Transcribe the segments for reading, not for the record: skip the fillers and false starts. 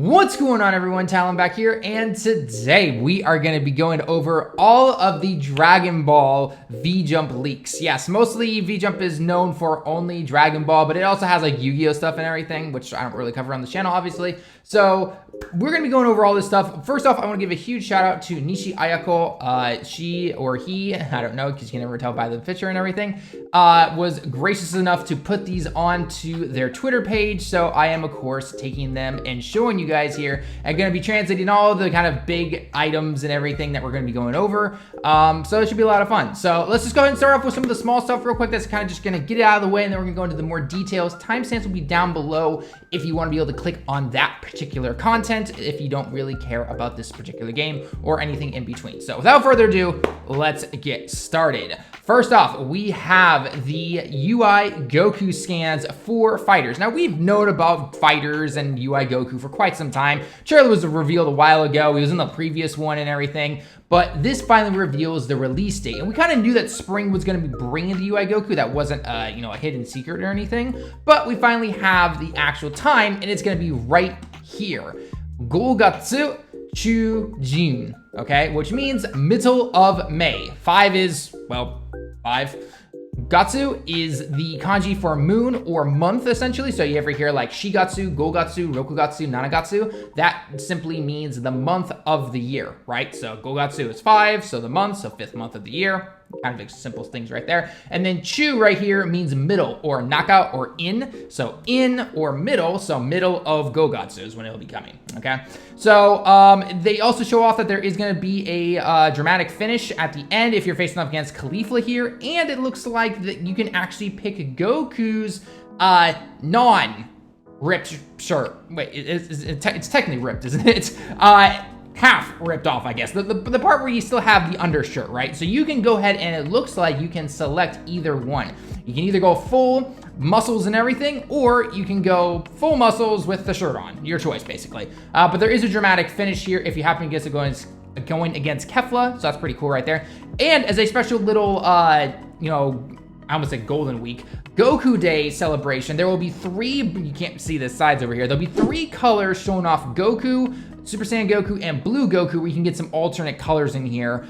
What's going on, everyone? Talon back here, and today we are going to be going over all of the Dragon Ball V-Jump leaks. Yes, mostly V-Jump is known for only Dragon Ball, but it also has like Yu-Gi-Oh stuff and everything, which I don't really cover on the channel, obviously. So we're going to be going over all this stuff. First off, I want to give a huge shout out to Nishi Ayako. She or he, I don't know, because you can never tell by the picture and everything, was gracious enough to put these onto their Twitter page. So I am, of course, taking them and showing you guys here. I'm going to be translating all the kind of big items and everything that we're going to be going over. So it should be a lot of fun. So let's just go ahead and start off with some of the small stuff real quick. That's kind of just going to get it out of the way, and then we're going to go into the more details. Timestamps will be down below if you want to be able to click on that particular content if you don't really care about this particular game or anything in between. So without further ado, let's get started. First off, we have the UI Goku scans for fighterz. Now, we've known about fighterz and UI Goku for quite some time. Charlie was revealed a while ago. He was in the previous one and everything. But this finally reveals the release date. And we kind of knew that spring was going to be bringing the UI Goku. That wasn't, a hidden secret or anything. But we finally have the actual time, and it's going to be right here. Gogatsu Chujin, okay? Which means middle of May. 5 is, well, 5. Gatsu is the kanji for moon or month, essentially. So you ever hear like Shigatsu, Gogatsu, Rokugatsu, Nanagatsu? That simply means the month of the year, right? So Gogatsu is 5, so the month, so 5th month of the year. Kind of simple things right there. And then Chu right here means middle or knockout or in. So in or middle, so middle of Gogatsu is when it'll be coming, okay? So they also show off that there is going to be a dramatic finish at the end if you're facing up against Caulifla here. And it looks like that you can actually pick Goku's non-ripped shirt. Wait, it's technically ripped, isn't it? Half ripped off, I guess. The part where you still have the undershirt, right? So you can go ahead and it looks like you can select either one. You can either go full muscles and everything, or you can go full muscles with the shirt on. Your choice, basically. But there is a dramatic finish here if you happen to get to going against Kefla, so that's pretty cool right there. And as a special little, I almost said Golden Week, Goku Day celebration, there will be 3, you can't see the sides over here, there'll be 3 colors showing off Goku, Super Saiyan Goku, and Blue Goku, where you can get some alternate colors in here,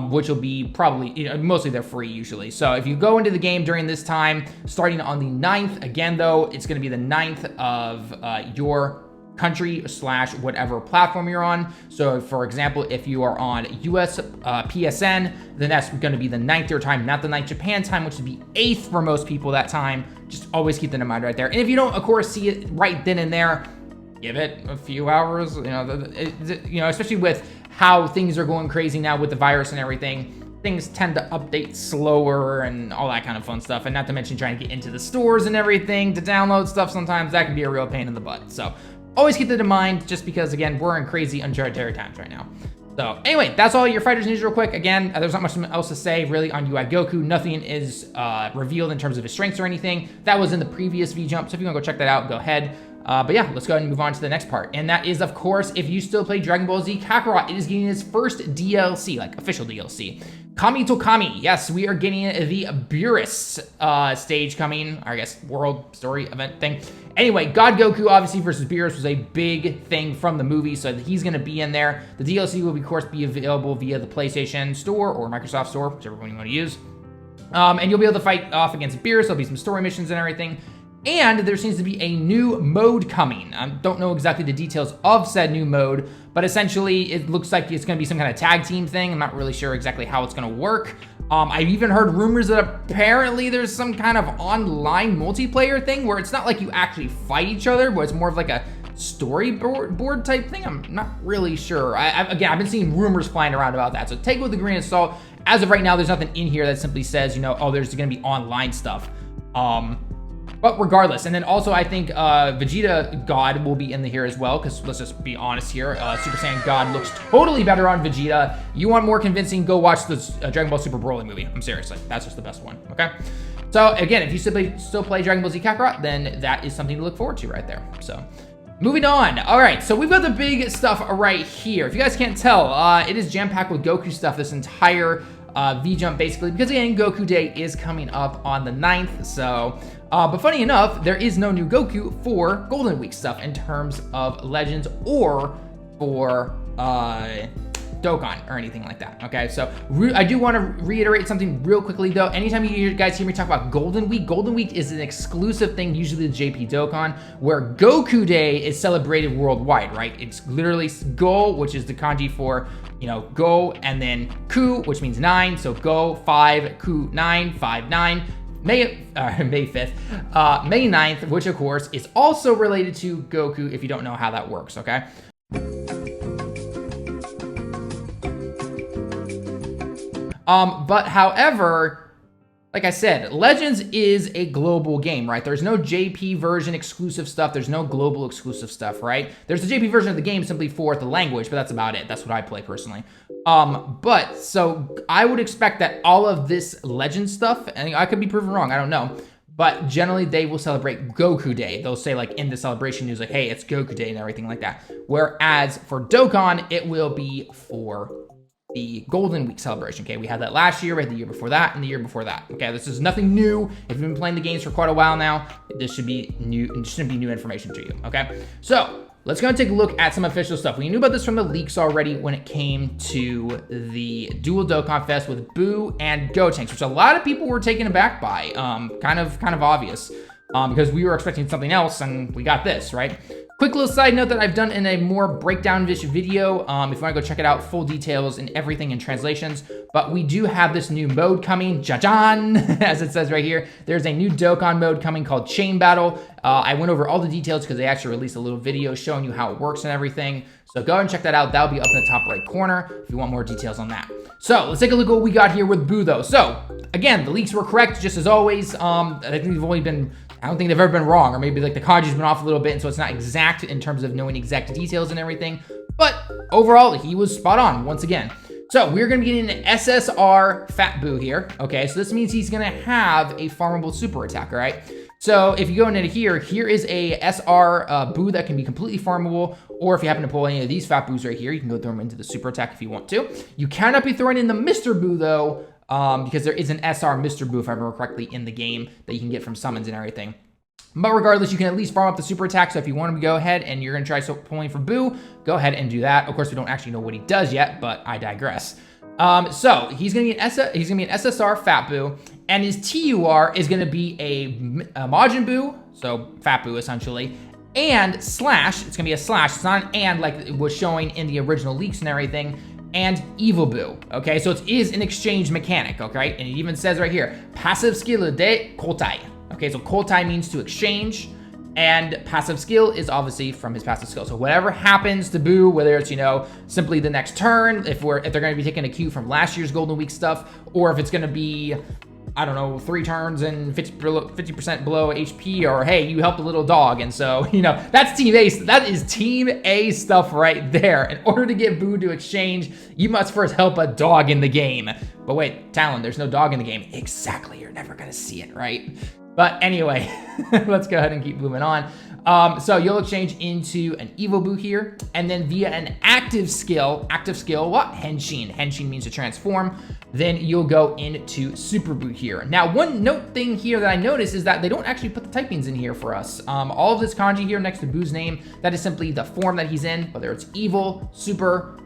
which will be probably, mostly they're free usually. So if you go into the game during this time, starting on the 9th, again though, it's going to be the 9th of your country / whatever platform you're on. So for example, if you are on US PSN, then that's going to be the 9th your time, not the 9th Japan time, which would be 8th for most people that time. Just always keep that in mind right there. And if you don't, of course, see it right then and there, give it a few hours, especially with how things are going crazy now with the virus and everything. Things tend to update slower and all that kind of fun stuff. And not to mention trying to get into the stores and everything to download stuff sometimes. That can be a real pain in the butt. So always keep that in mind, just because, again, we're in crazy uncharted times right now. So anyway, that's all your fighterz news real quick. Again, there's not much else to say really on UI Goku. Nothing is revealed in terms of his strengths or anything. That was in the previous V-Jump, so if you want to go check that out, go ahead. But yeah, let's go ahead and move on to the next part. And that is, of course, if you still play Dragon Ball Z Kakarot, it is getting its first DLC, like official DLC. Kami to Kami. Yes, we are getting the Beerus stage coming, or I guess world story event thing. Anyway, God Goku, obviously, versus Beerus was a big thing from the movie, so he's going to be in there. The DLC will, of course, be available via the PlayStation Store or Microsoft Store, whichever one you want to use. And you'll be able to fight off against Beerus. There'll be some story missions and everything. And there seems to be a new mode coming. I don't know exactly the details of said new mode, but essentially it looks like it's going to be some kind of tag team thing. I'm not really sure exactly how it's going to work. I've even heard rumors that apparently there's some kind of online multiplayer thing where it's not like you actually fight each other, but it's more of like a storyboard type thing. I'm not really sure. Again, I've been seeing rumors flying around about that, so take it with a grain of salt. As of right now, there's nothing in here that simply says, oh, there's going to be online stuff. But regardless, and then also I think Vegeta God will be in here as well, because let's just be honest here, Super Saiyan God looks totally better on Vegeta. You want more convincing, go watch the Dragon Ball Super Broly movie. I'm serious, like, that's just the best one, okay? So again, if you still play Dragon Ball Z Kakarot, then that is something to look forward to right there, so. Moving on. All right, so we've got the big stuff right here. If you guys can't tell, it is jam-packed with Goku stuff this entire vjump basically, because again, Goku Day is coming up on the 9th, so... but funny enough, there is no new Goku for Golden Week stuff in terms of Legends or for Dokkan or anything like that, okay? So I do want to reiterate something real quickly though. Anytime you guys hear me talk about Golden Week is an exclusive thing, usually the JP Dokkan, where Goku Day is celebrated worldwide, right? It's literally Go, which is the kanji for, you know, Go, and then Ku, which means 9, so Go 5, Ku 9, 5, 9. May 5th, May 9th, which of course is also related to Goku if you don't know how that works, okay? But however, like I said, Legends is a global game, right? There's no JP version exclusive stuff. There's no global exclusive stuff, right? There's the JP version of the game simply for the language, but that's about it. That's what I play personally. But so I would expect that all of this Legend stuff, and I could be proven wrong, I don't know, but generally they will celebrate Goku Day. They'll say like in the celebration news, like, hey, it's Goku Day and everything like that. Whereas for Dokkan, it will be for the Golden Week celebration, okay? We had that last year, we had the year before that, and the year before that, okay? This is nothing new. If you've been playing the games for quite a while now, this should be new, it shouldn't be new information to you, okay? So, let's go and take a look at some official stuff. We knew about this from the leaks already when it came to the Dual Dokkan Fest with Boo and Gotenks, which a lot of people were taken aback by, kind of obvious, because we were expecting something else, and we got this, right? Quick little side note that I've done in a more breakdown-ish video. If you want to go check it out, full details and everything in translations. But we do have this new mode coming, Jajan, as it says right here. There's a new Dokkan mode coming called Chain Battle. I went over all the details because they actually released a little video showing you how it works and everything. So go ahead and check that out. That'll be up in the top right corner if you want more details on that. So let's take a look at what we got here with Boo though. So again, the leaks were correct just as always. I think they've only been, I don't think they've ever been wrong, or maybe like the kanji's been off a little bit, and so it's not exact in terms of knowing exact details and everything. But overall, he was spot on once again. So we're gonna be getting an Ssr Fat Boo here. Okay, so this means he's gonna have a farmable super attack, all right? So if you go into here, here is a Ssr Boo that can be completely farmable, or if you happen to pull any of these Fat Boos right here, you can go throw them into the super attack if you want to. You cannot be throwing in the Mr. Boo though, because there is an Ssr Mr. Boo, if I remember correctly, in the game that you can get from summons and everything. But regardless, you can at least farm up the super attack, so if you want to go ahead and you're going to try pulling for Boo, go ahead and do that. Of course, we don't actually know what he does yet, but I digress. So he's going to be an Ssr Fat Boo, and his TUR is going to be a Majin Boo, so Fat Boo essentially, and slash, it's going to be a slash, it's not an and like it was showing in the original leaks and everything, and Evil Boo, okay? So it is an exchange mechanic, okay? And it even says right here, passive skill de Kotai. Okay, so Kotai means to exchange, and passive skill is obviously from his passive skill. So whatever happens to Boo, whether it's, you know, simply the next turn, if they're going to be taking a cue from last year's Golden Week stuff, or if it's going to be, I don't know, 3 turns and 50% below HP, or hey, you helped a little dog, and so, you know, that's Team A. That is Team A stuff right there. In order to get Boo to exchange, you must first help a dog in the game. But wait, Talon, there's no dog in the game. Exactly, you're never going to see it, right? But anyway, let's go ahead and keep moving on. So you'll exchange into an Evil Boo here, and then via an active skill, what? Henshin. Henshin means to transform. Then you'll go into Super Boo here. Now, one note thing here that I noticed is that they don't actually put the typings in here for us. All of this kanji here next to Boo's name, that is simply the form that he's in, whether it's evil, super,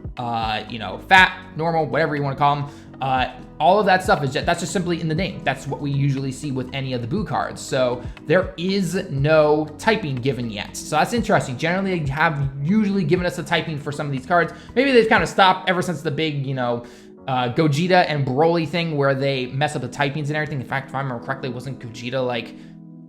you know, fat, normal, whatever you want to call him. All of that stuff is that's just simply in the name. That's what we usually see with any of the Boo cards. So there is no typing given yet. So that's interesting. Generally, they have usually given us a typing for some of these cards. Maybe they've kind of stopped ever since the big, you know, Gogeta and Broly thing where they mess up the typings and everything. In fact, if I remember correctly, wasn't Gogeta like,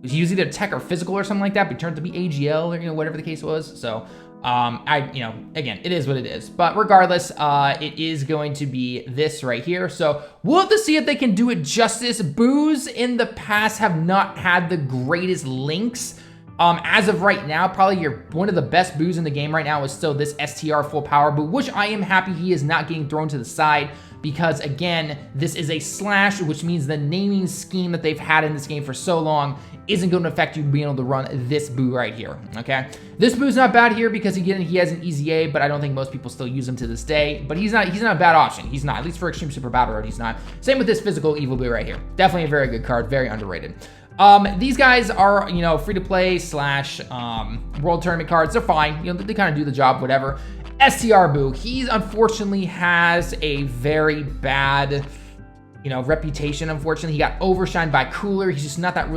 was he used either tech or physical or something like that, but turned to be AGL or, you know, whatever the case was. So you know, again, it is what it is. But regardless, it is going to be this right here. So we'll have to see if they can do it justice. Boos in the past have not had the greatest links. As of right now, probably one of the best Boos in the game right now is still this STR Full Power Boo, which I am happy he is not getting thrown to the side because again, this is a slash, which means the naming scheme that they've had in this game for so long isn't going to affect you being able to run this Boo right here, okay? This Boo's not bad here because again, he has an easy A, but I don't think most people still use him to this day, but he's not a bad option. He's not, at least for Extreme Super Battle Road, he's not. Same with this physical Evil Boo right here. Definitely a very good card, very underrated. These guys are, you know, free to play slash world tournament cards. They're fine, you know, they kind of do the job, whatever. Ssr Boo, he unfortunately has a very bad, you know, reputation. Unfortunately, he got overshined by Cooler. He's just not that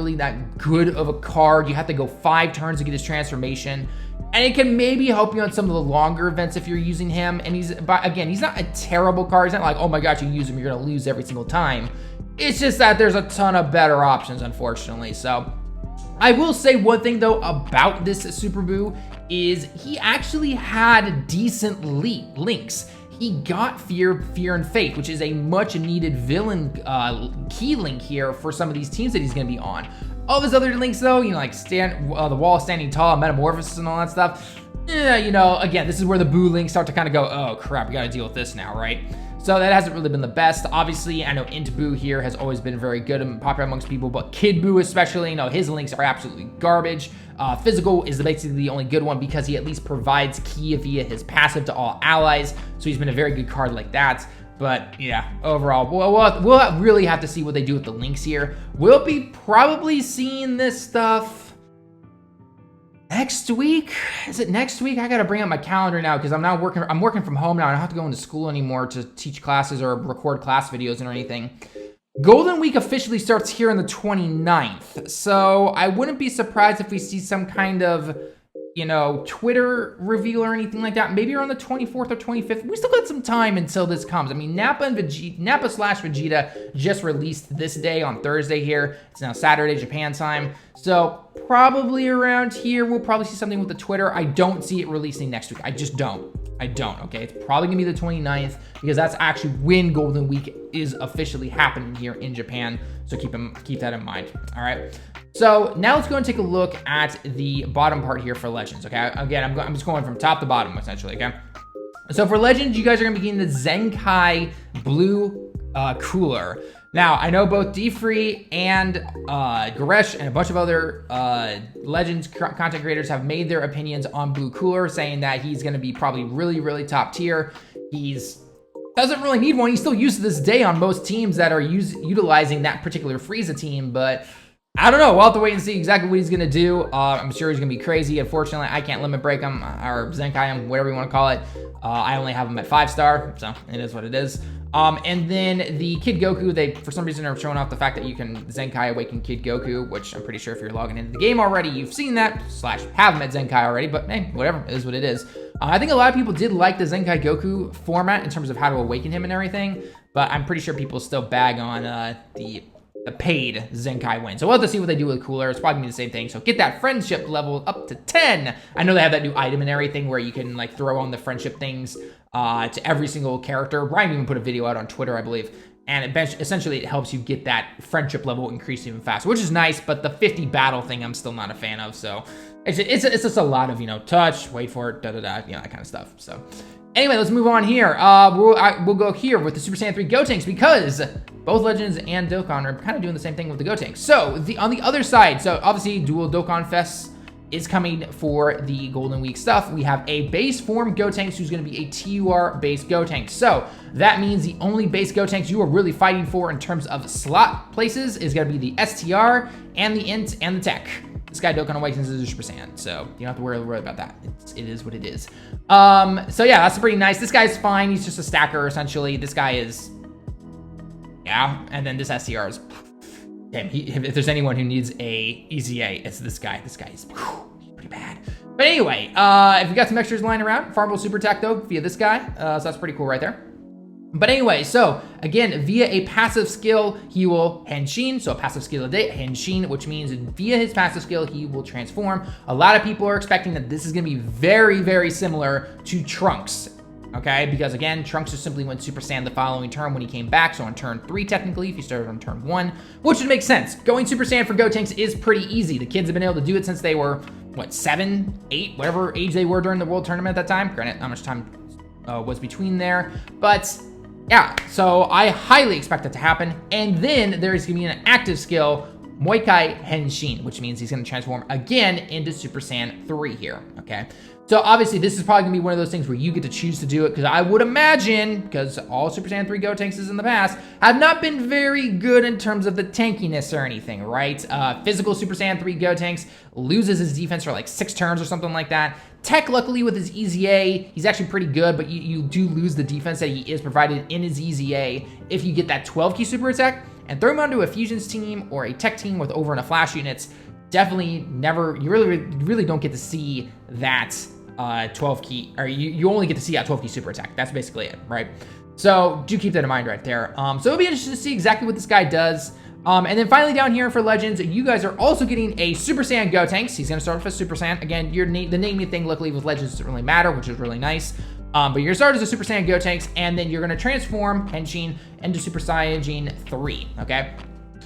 good of a card. You have to go 5 turns to get his transformation, and it can maybe help you on some of the longer events if you're using him. And but again, he's not a terrible card. It's not like, oh my gosh, you use him, you're gonna lose every single time. It's just that there's a ton of better options, unfortunately. So I will say one thing though about this Super Boo is he actually had decent links. He got Fear and Fate, which is a much needed villain key link here for some of these teams that he's gonna be on. All of his other links though, you know, like the wall standing tall, metamorphosis and all that stuff, you know, again, this is where the Boo links start to kind of go, oh crap, we gotta deal with this now, right? So that hasn't really been the best. Obviously, I know Int Boo here has always been very good and popular amongst people, but Kid Boo especially, you know, his links are absolutely garbage. Physical is basically the only good one because he at least provides ki via his passive to all allies, so he's been a very good card like that. But yeah, overall, we'll really have to see what they do with the links here. We'll be probably seeing this stuff next week. Is it next week? I gotta bring up my calendar now because I'm working from home now. I don't have to go into school anymore to teach classes or record class videos or anything. Golden Week officially starts here on the 29th. So I wouldn't be surprised if we see some kind of, you know, Twitter reveal or anything like that. Maybe around the 24th or 25th. We still got some time until this comes. I mean, Nappa slash Vegeta just released this day on Thursday here. It's now Saturday, Japan time. So probably around here, we'll probably see something with the Twitter. I don't see it releasing next week. I just don't. Okay? It's probably gonna be the 29th because that's actually when Golden Week is officially happening here in Japan. So keep that in mind, all right? So now let's go and take a look at the bottom part here for Legends, okay? Again, I'm just going from top to bottom, essentially, okay? So for Legends, you guys are gonna be getting the Zenkai Blue Cooler. Now, I know both D-Free and Goresh and a bunch of other Legends content creators have made their opinions on Blue Cooler, saying that he's gonna be probably really, really top tier. Doesn't really need one. He's still used to this day on most teams that are utilizing that particular Frieza team, but I don't know. We'll have to wait and see exactly what he's going to do. I'm sure he's going to be crazy. Unfortunately, I can't limit break him or Zenkai him, whatever you want to call it. I only have him at 5-star, so it is what it is. And then the Kid Goku, they, for some reason, are showing off the fact that you can Zenkai awaken Kid Goku, which I'm pretty sure if you're logging into the game already, you've seen that, / have him at Zenkai already, but hey, whatever, it is what it is. I think a lot of people did like the Zenkai Goku format in terms of how to awaken him and everything, but I'm pretty sure people still bag on the paid Zenkai win. So we'll have to see what they do with Cooler. It's probably gonna be the same thing. So get that friendship level up to 10. I know they have that new item and everything where you can like throw on the friendship things to every single character. Brian even put a video out on Twitter, I believe. And essentially it helps you get that friendship level increase even faster, which is nice, but the 50 battle thing I'm still not a fan of. So it's just a lot of, you know, touch, wait for it, you know, that kind of stuff. So anyway, let's move on here. We'll go here with the Super Saiyan 3 Gotenks because both Legends and Dokkan are kind of doing the same thing with the Gotenks. So on the other side, so obviously Dual Dokkan Fest is coming for the Golden Week stuff. We have a base form Gotenks who's going to be a TUR base Gotenks. So that means the only base Gotenks you are really fighting for in terms of slot places is going to be the STR and the Int and the Tech. This guy Dokkan awakens as a Super Saiyan, so you don't have to worry about that. It is what it is. So yeah, that's pretty nice. This guy's fine. He's just a stacker, essentially. This guy is, yeah. And then this STR is, damn, if there's anyone who needs a easy A, it's this guy. This guy is pretty bad. But anyway, if you got some extras lying around, farmable super attack though via this guy. So that's pretty cool right there. But anyway, so again, via a passive skill, he will Henshin. So a passive skill a day, Henshin, which means via his passive skill, he will transform. A lot of people are expecting that this is gonna be very, very similar to Trunks. Okay, because again, Trunks just simply went Super Saiyan the following turn when he came back. So on turn 3, technically, if you started on turn 1, which would make sense. Going Super Saiyan for Gotenks is pretty easy. The kids have been able to do it since they were, what, 7, 8, whatever age they were during the World Tournament at that time. Granted, not much time was between there, but Yeah, so I highly expect that to happen. And then there's gonna be an active skill, Moikai Henshin, which means he's gonna transform again into Super Saiyan 3 here, okay? So obviously this is probably gonna be one of those things where you get to choose to do it, because I would imagine, because all Super Saiyan 3 Gotenks in the past have not been very good in terms of the tankiness or anything, right? Physical Super Saiyan 3 Gotenks loses his defense for like 6 turns or something like that. Tech, luckily, with his EZA, he's actually pretty good, but you do lose the defense that he is provided in his EZA if you get that 12-key super attack. And throw him onto a fusions team or a tech team with over and a flash units. Definitely never, you really don't get to see that 12-key, or you only get to see that 12-key super attack. That's basically it, right? So do keep that in mind right there. So it'll be interesting to see exactly what this guy does. And then finally down here for Legends, you guys are also getting a Super Saiyan Gotenks. He's going to start off as Super Saiyan. Again, the naming thing, luckily, with Legends doesn't really matter, which is really nice. But you're going to start as a Super Saiyan Gotenks, and then you're going to transform Henshin into Super Saiyajin 3, okay?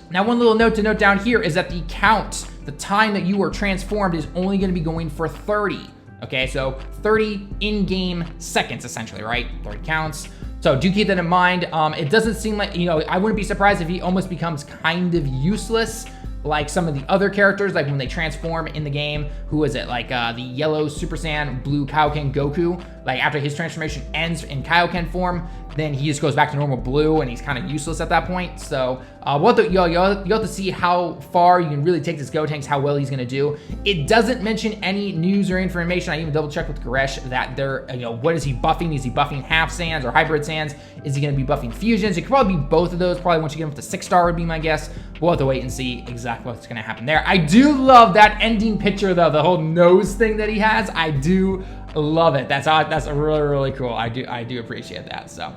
Now, one little note to note down here is that the count, the time that you are transformed, is only going to be going for 30, okay? So 30 in-game seconds, essentially, right? 30 counts. So do keep that in mind. It doesn't seem like, I wouldn't be surprised if he almost becomes kind of useless, like some of the other characters, like when they transform in the game. Who is it? Like the yellow Super Saiyan, blue Kaioken Goku. Like after his transformation ends in Kaioken form, then he just goes back to normal blue and he's kind of useless at that point. So you'll have to see how far you can really take this Gotenks, how well he's going to do. It doesn't mention any news or information. I even double checked with Goresh that they're, what is he buffing? Is he buffing half Saiyans or hybrid Saiyans? Is he going to be buffing fusions? It could probably be both of those. Probably once you get him to 6-star would be my guess. We'll have to wait and see exactly what's going to happen there. I do love that ending picture though, the whole nose thing that he has. I do love it. That's really, really cool. I do appreciate that. So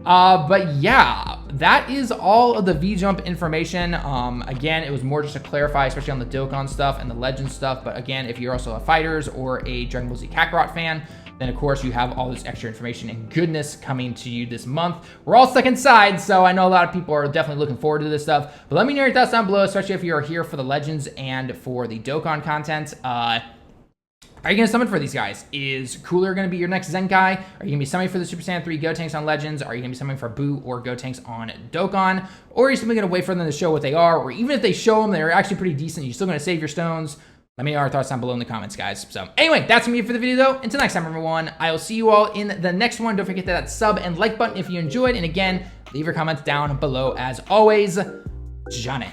but yeah, that is all of the vjump information. Again, it was more just to clarify, especially on the Dokkan stuff and the Legend stuff. But again, if you're also a fighterz or a Dragon Ball Z Kakarot fan, then of course you have all this extra information and goodness coming to you this month. We're all stuck inside, so I know a lot of people are definitely looking forward to this stuff. But let me know your thoughts down below, especially if you're here for the Legends and for the Dokkan content. Are you going to summon for these guys? Is Cooler going to be your next Zenkai? Are you going to be summoning for the Super Saiyan 3 Gotenks on Legends? Are you going to be summoning for Boo or Gotenks on Dokkan? Or are you simply going to wait for them to show what they are? Or even if they show them, they're actually pretty decent, you're still going to save your stones? Let me know your thoughts down below in the comments, guys. So anyway, that's going to be it for the video, though. Until next time, everyone, I will see you all in the next one. Don't forget that sub and like button if you enjoyed. And again, leave your comments down below as always. Johnny.